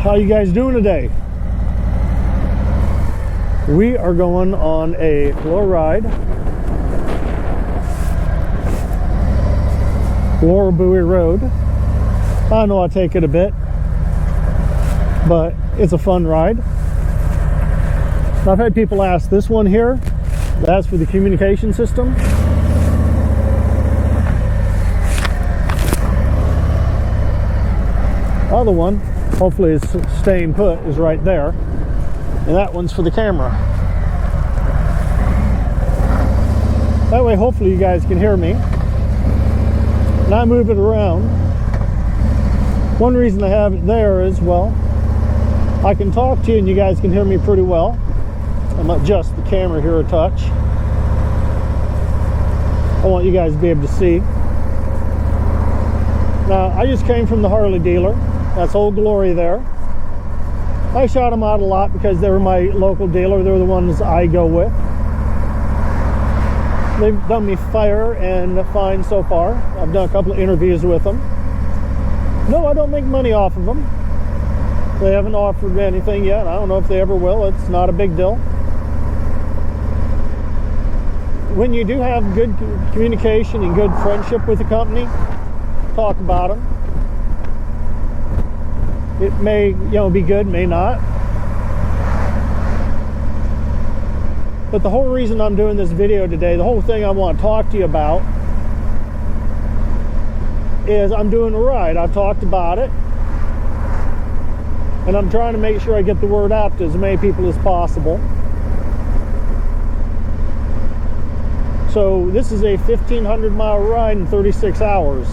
How you guys doing today? We are going on a little ride. Laurel Bowie Road. I know I take it a bit, but it's a fun ride. I've had people ask, this one here, that's for the communication system. Other one, hopefully it's staying put, is right there, and that one's for the camera. That way hopefully you guys can hear me. And I move it around. One reason I have it there is, well, I can talk to you and you guys can hear me pretty well. I'm gonna adjust the camera here a touch. I want you guys to be able to see. Now, I just came from the Harley dealer. That's Old Glory there. I shot them out a lot because they were my local dealer. They're the ones I go with. They've done me fair and fine so far. I've done a couple of interviews with them. No, I don't make money off of them. They haven't offered me anything yet. I don't know if they ever will. It's not a big deal. When you do have good communication and good friendship with the company, talk about them. It may, be good, may not. But the whole reason I'm doing this video today, the whole thing I want to talk to you about is I'm doing a ride. I've talked about it. And I'm trying to make sure I get the word out to as many people as possible. So this is a 1,500 mile ride in 36 hours.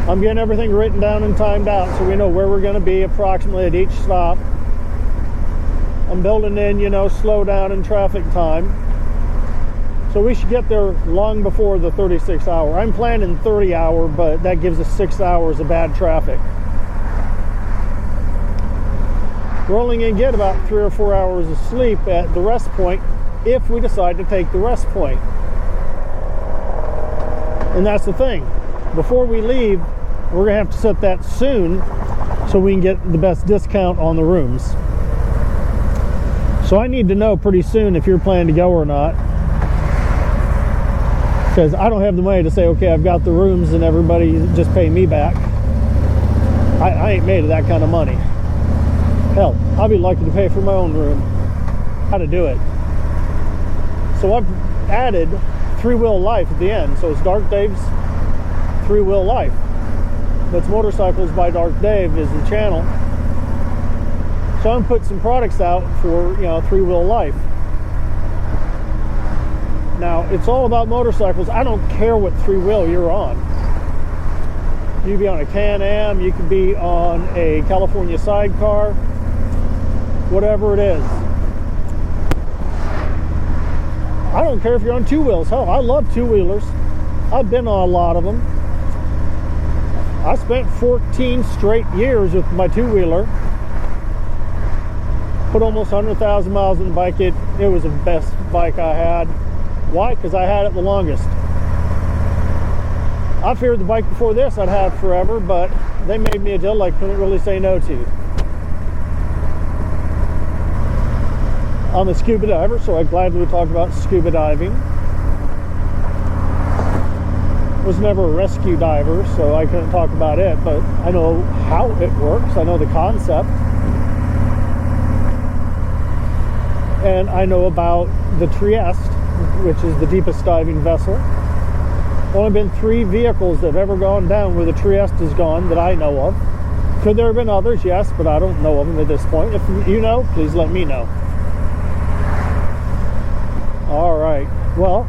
I'm getting everything written down and timed out so we know where we're going to be approximately at each stop. I'm building in, slow down and traffic time. So we should get there long before the 36 hour. I'm planning 30 hour, but that gives us 6 hours of bad traffic. We're only going to get about 3 or 4 hours of sleep at the rest point if we decide to take the rest point. And that's the thing. Before we leave, we're going to have to set that soon so we can get the best discount on the rooms. So I need to know pretty soon if you're planning to go or not. Because I don't have the money to say, okay, I've got the rooms and everybody just pay me back. I ain't made of that kind of money. Hell, I'll be lucky to pay for my own room. How to do it. So I've added three-wheel life at the end. So it's Dark Dave's three-wheel life. That's Motorcycles by Dark Dave is the channel. So I'm putting some products out for, three-wheel life. Now, it's all about motorcycles. I don't care what three-wheel you're on. You could be on a Can-Am, you could be on a California sidecar, whatever it is. I don't care if you're on two wheels. Hell, I love two-wheelers. I've been on a lot of them. I spent 14 straight years with my two-wheeler. Put almost 100,000 miles on the bike. It was the best bike I had. Why? Because I had it the longest. I feared the bike before this I'd have forever, but they made me a deal I couldn't really say no to. I'm a scuba diver, so I gladly would talk about scuba diving. Was never a rescue diver, so I couldn't talk about it, but I know how it works. I know the concept. And I know about the Trieste, which is the deepest diving vessel. Only been 3 vehicles that have ever gone down where the Trieste has gone that I know of. Could there have been others? Yes, but I don't know of them at this point. If you know, please let me know. All right. Well,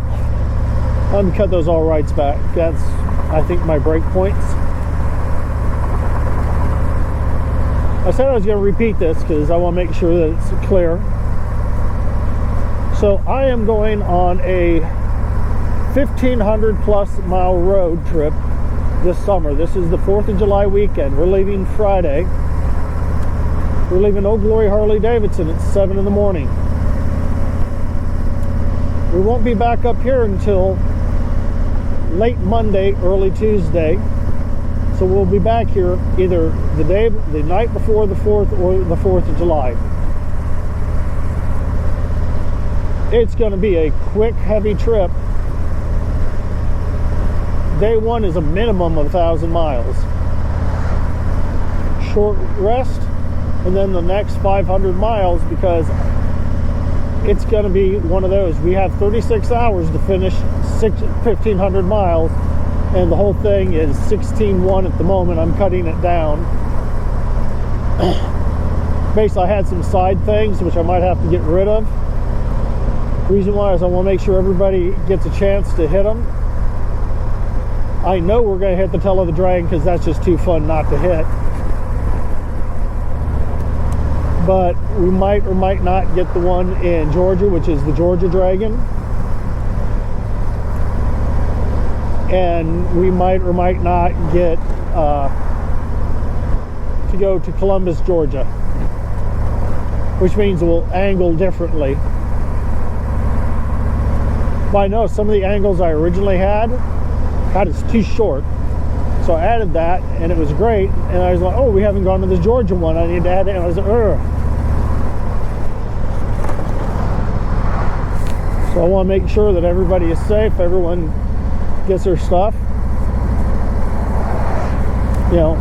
I'm going to cut those all rights back. That's, I think, my break points. I said I was going to repeat this because I want to make sure that it's clear. So I am going on a 1,500 plus mile road trip this summer. This is the 4th of July weekend. We're leaving Friday. We're leaving Old Glory Harley Davidson at 7 in the morning. We won't be back up here until late Monday, early Tuesday. So we'll be back here either the night before the 4th or the 4th of July. It's going to be a quick, heavy trip. Day one is a minimum of 1,000 miles. Short rest, and then the next 500 miles, because it's going to be one of those. We have 36 hours to finish 1,500 miles, and the whole thing is 16.1 at the moment. I'm cutting it down. Basically, I had some side things which I might have to get rid of. Reason why is I want to make sure everybody gets a chance to hit them. I know we're going to hit the tail of the dragon because that's just too fun not to hit. But we might or might not get the one in Georgia, which is the Georgia Dragon. And we might or might not get to go to Columbus, Georgia, which means we'll angle differently. But I know some of the angles I originally had, God, it's too short. So I added that, and it was great. And I was like, oh, we haven't gone to this Georgia one. I need to add it. And I was like, ugh. So I want to make sure that everybody is safe. Everyone gets their stuff. You know,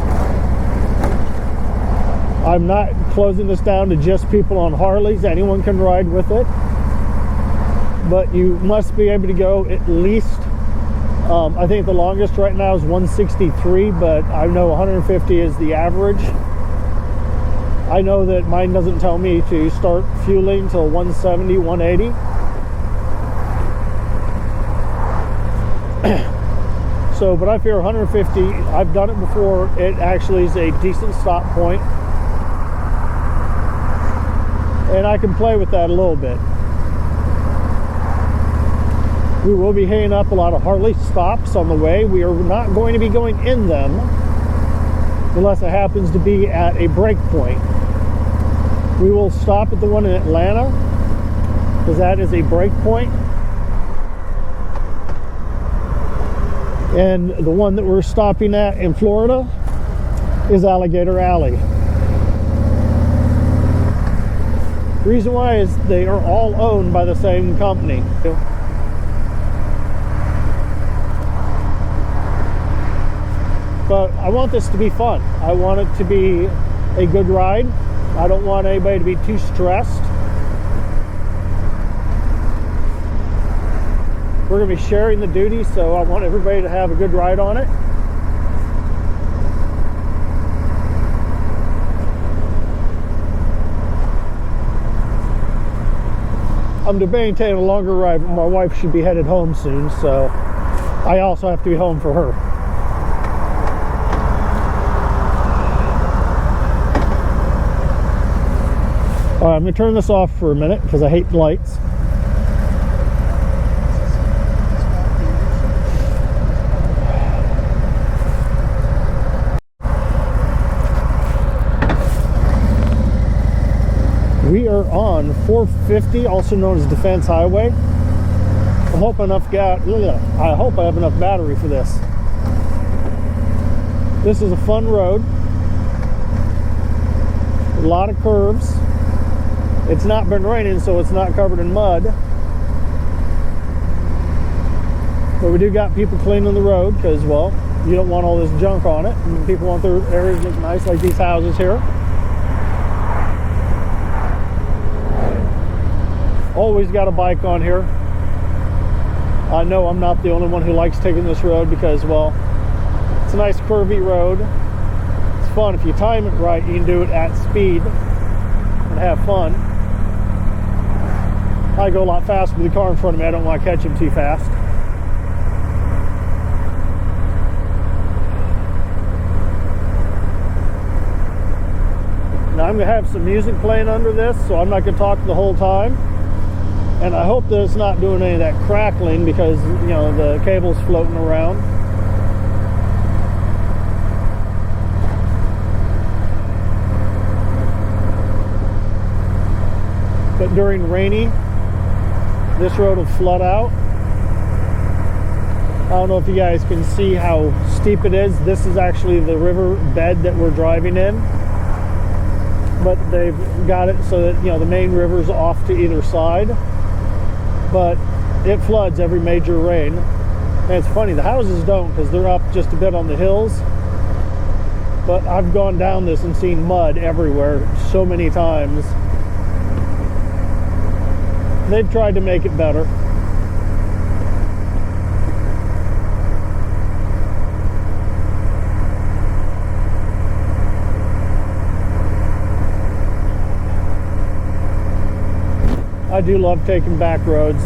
I'm not closing this down to just people on Harleys. Anyone can ride with it. But you must be able to go at least, I think the longest right now is 163, but I know 150 is the average. I know that mine doesn't tell me to start fueling till 170, 180. So, but I figure 150, I've done it before, it actually is a decent stop point. And I can play with that a little bit. We will be hitting up a lot of Harley stops on the way. We are not going to be going in them unless it happens to be at a break point. We will stop at the one in Atlanta because that is a break point. And the one that we're stopping at in Florida is Alligator Alley. The reason why is they are all owned by the same company. But I want this to be fun. I want it to be a good ride. I don't want anybody to be too stressed. We're going to be sharing the duty, so I want everybody to have a good ride on it. I'm debating taking a longer ride, but my wife should be headed home soon, so I also have to be home for her. All right, I'm going to turn this off for a minute because I hate lights. We are on 450, also known as Defense Highway. I'm hoping I have enough battery for this. This is a fun road. A lot of curves. It's not been raining, so it's not covered in mud. But we do got people cleaning the road because, well, you don't want all this junk on it. And people want their areas to look nice, like these houses here. Always got a bike on here. I know I'm not the only one who likes taking this road because, well, it's a nice curvy road. It's fun. If you time it right, you can do it at speed and have fun. I go a lot faster with the car in front of me. I don't want to catch him too fast. Now I'm going to have some music playing under this, so I'm not going to talk the whole time. And I hope that it's not doing any of that crackling because, you know, the cable's floating around. But during rainy, this road will flood out. I don't know if you guys can see how steep it is. This is actually the river bed that we're driving in. But they've got it so that, you know, the main river's off to either side. But it floods every major rain. And it's funny, the houses don't, because they're up just a bit on the hills. But I've gone down this and seen mud everywhere so many times. They've tried to make it better. I do love taking back roads.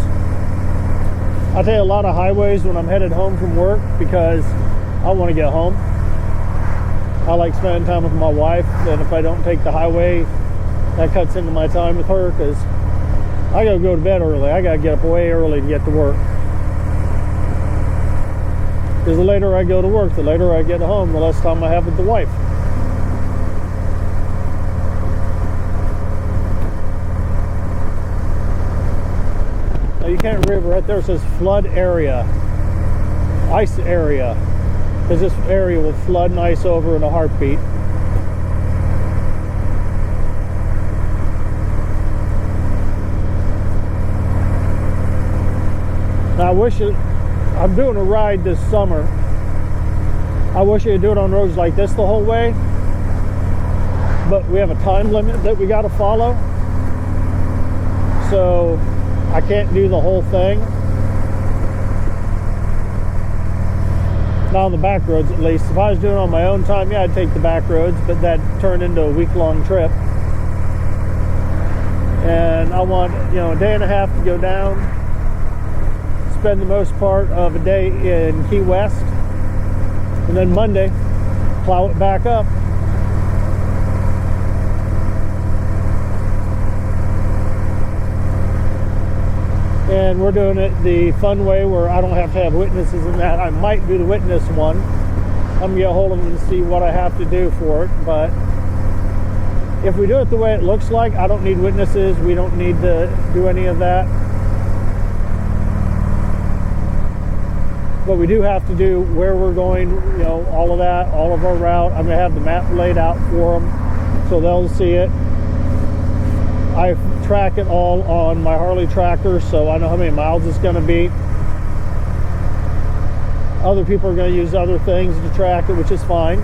I take a lot of highways when I'm headed home from work because I want to get home. I like spending time with my wife, and if I don't take the highway, that cuts into my time with her because I gotta go to bed early. I gotta get up way early to get to work. Because the later I go to work, the later I get home, the less time I have with the wife. Now you can't read, right there it says flood area, ice area. Because this area will flood and ice over in a heartbeat. Now I wish I'm doing a ride this summer. I wish I could do it on roads like this the whole way. But we have a time limit that we got to follow. So I can't do the whole thing. Not on the back roads, at least. If I was doing it on my own time, yeah, I'd take the back roads, but that'd turn into a week-long trip. And I want, you know, a day and a half to go down, spend the most part of a day in Key West, and then Monday, plow it back up. And we're doing it the fun way where I don't have to have witnesses in that. I might do the witness one. I'm going to get a hold of them and see what I have to do for it. But if we do it the way it looks like, I don't need witnesses. We don't need to do any of that. But we do have to do where we're going, you know, all of that, all of our route. I'm going to have the map laid out for them so they'll see it. I track it all on my Harley tracker, so I know how many miles it's going to be. Other people are going to use other things to track it, which is fine.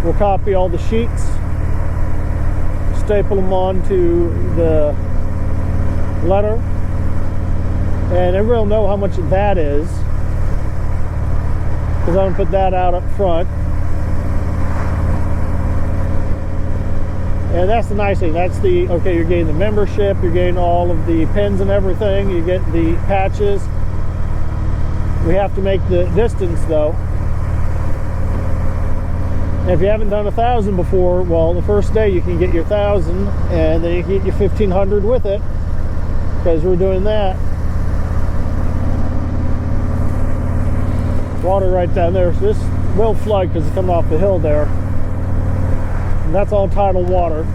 We'll copy all the sheets, staple them onto the letter, and everybody will know how much that is, because I'm going to put that out up front. And that's the nice thing. That's the, okay, you're getting the membership, you're getting all of the pins and everything, you get the patches. We have to make the distance though. And if you haven't done 1,000 before, well, the first day you can get your 1,000 and then you can get your 1,500 with it, because we're doing that. Water right down there. So this will flood because it's coming off the hill there. And that's all tidal water.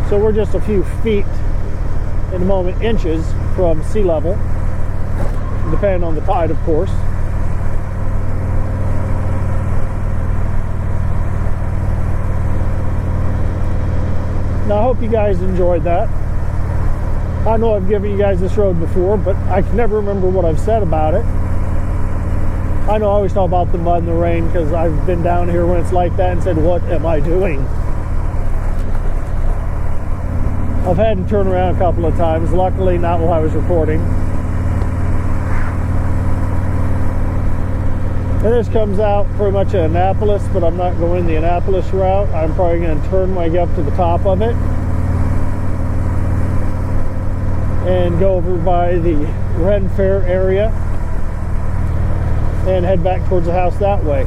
So we're just a few feet, in the moment inches, from sea level, depending on the tide, of course. Now I hope you guys enjoyed that. I know I've given you guys this road before, but I can never remember what I've said about it. I know I always talk about the mud and the rain because I've been down here when it's like that and said, what am I doing? I've had to turn around a couple of times, luckily not while I was recording. And this comes out pretty much at Annapolis, but I'm not going the Annapolis route. I'm probably going to turn my way up to the top of it and go over by the Ren Fair area and head back towards the house that way.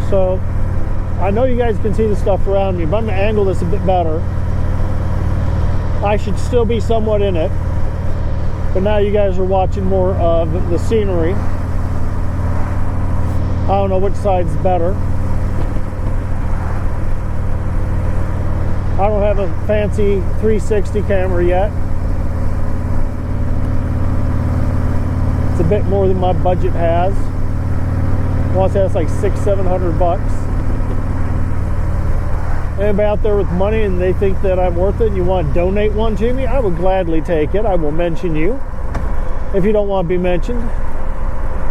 So I know you guys can see the stuff around me, but I'm going to angle this a bit better. I should still be somewhat in it. But now you guys are watching more of the scenery. I don't know which side's better. I don't have a fancy 360 camera yet. It's a bit more than my budget has. I want to say that's like $600-700. Anybody out there with money and they think that I'm worth it and you want to donate one to me, I would gladly take it. I will mention you. If you don't want to be mentioned,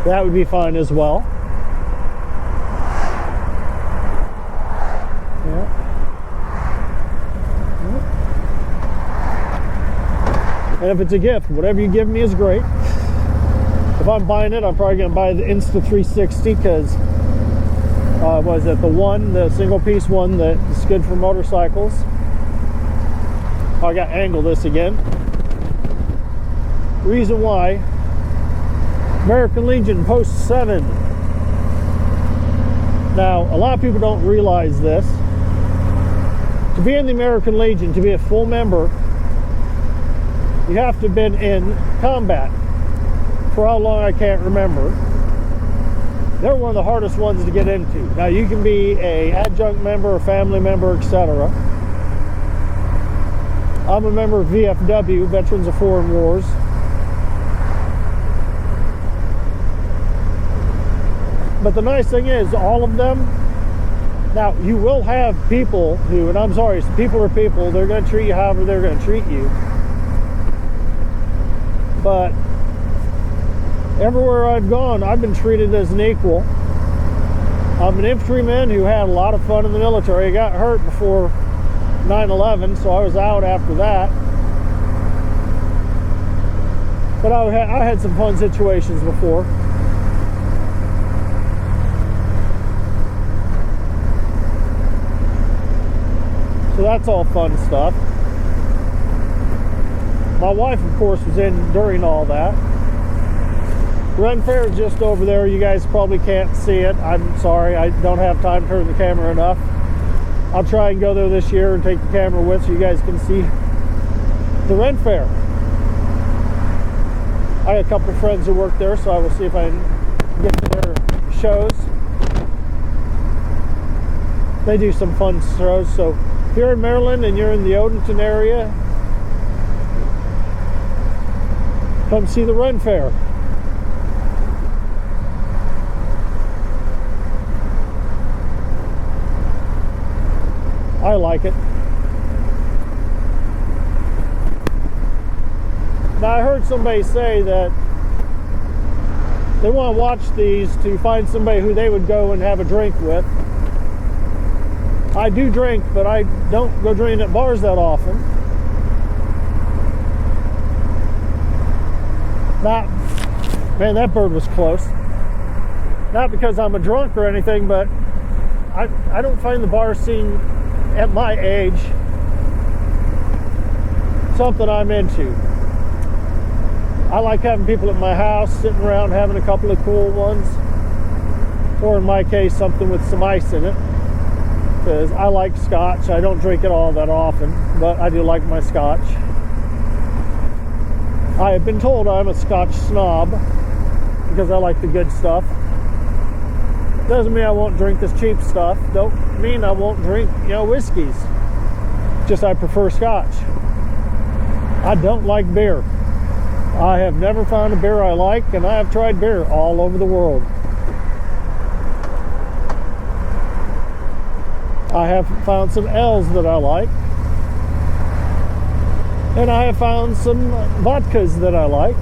that would be fine as well. Yeah. And if it's a gift, whatever you give me is great. If I'm buying it, I'm probably going to buy the Insta360 because was it the single piece one that's good for motorcycles. I got to angle this again. Reason why, American Legion Post 7. Now, a lot of people don't realize this. To be in the American Legion, to be a full member, you have to have been in combat. For how long, I can't remember. They're one of the hardest ones to get into. Now, you can be a adjunct member, a family member, etc. I'm a member of VFW, Veterans of Foreign Wars. But the nice thing is, all of them, now you will have people who, and I'm sorry, people are people, they're going to treat you however they're going to treat you. But everywhere I've gone, I've been treated as an equal. I'm an infantryman who had a lot of fun in the military. I got hurt before 9/11, so I was out after that. But I had some fun situations before. So that's all fun stuff. My wife, of course, was in during all that. Ren Fair is just over there. You guys probably can't see it. I'm sorry, I don't have time to turn the camera enough. I'll try and go there this year and take the camera with so you guys can see the Ren Fair. I have a couple of friends who work there, so I will see if I can get to their shows. They do some fun shows, so if you're in Maryland and you're in the Odenton area, come see the Ren Fair. I like it. Now, I heard somebody say that they want to watch these to find somebody who they would go and have a drink with. I do drink, but I don't go drinking at bars that often. Not, man, that bird was close. Not because I'm a drunk or anything, but I don't find the bar scene at my age something I'm into. I like having people at my house, sitting around having a couple of cool ones, or in my case, something with some ice in it, because I like scotch. I don't drink it all that often, but I do like my scotch. I have been told I'm a scotch snob because I like the good stuff. Doesn't mean I won't drink this cheap stuff. Don't mean I won't drink, whiskeys. Just I prefer scotch. I don't like beer. I have never found a beer I like, and I have tried beer all over the world. I have found some ales that I like. And I have found some vodkas that I like.